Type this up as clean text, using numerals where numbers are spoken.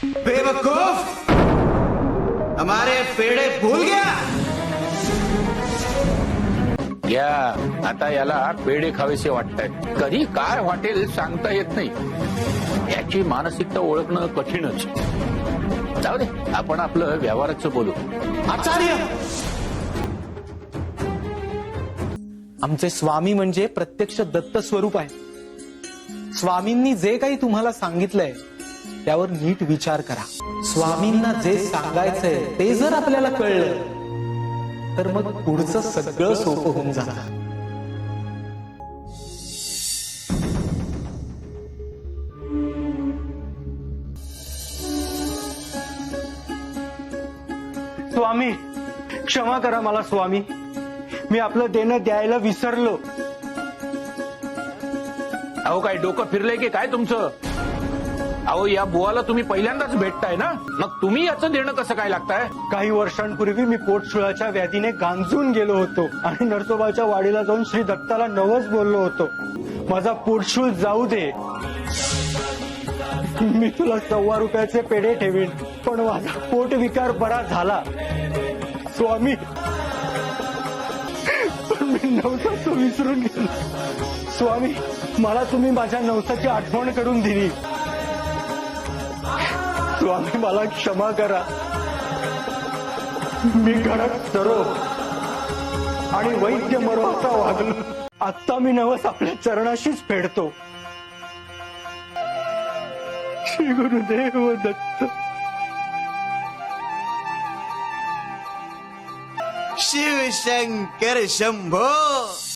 बेवकूफ, हमारे पेड़े भूल गया? या आता याला पेढे खावेसे वाटतायत. कधी काय वाटेल सांगता येत नाही. याची मानसिकता ओळखणं कठीणच. जाऊ दे, आपण आपलं व्यवहाराचं बोलू. आचार्य, आमचे स्वामी म्हणजे प्रत्यक्ष दत्त स्वरूप आहे. स्वामींनी जे काही तुम्हाला सांगितलंय त्यावर नीट विचार करा. स्वामींना जे सांगायचंय ते जर आपल्याला कळलं तर मग पुढचं सगळं सोपं होऊन जातं. स्वामी, क्षमा करा मला स्वामी. मी आपलं देणं द्यायला विसरलो. अहो काय डोकं फिरलंय की काय तुमचं? अहो या बुवाला तुम्ही पहिल्यांदाच भेटताय ना, मग तुम्ही याचं देणं कसं काय लागताय? काही वर्षांपूर्वी मी पोटशुळाच्या व्याधीने गांजून गेलो होतो आणि नरसोबाच्या वाडीला जाऊन श्री दत्ताला नवस बोललो होतो. माझा पोटशूळ जाऊ दे, मी तुला 1.25 रुपयाचे पेढे ठेवीन, पण माझा पोट विकार बरा झाला स्वामी. पण मी नवसाचं विसरून गेलो स्वामी. मला तुम्ही माझ्या नवसाची आठवण करून दिली स्वामी. मला क्षमा करा. मी घरात सरो आणि वैद्य मरो असा वागलो. आत्ता मी नवस आपल्या चरणाशीच फेडतो. श्री गुरुदेव दत्त. शिव शंकर शंभो.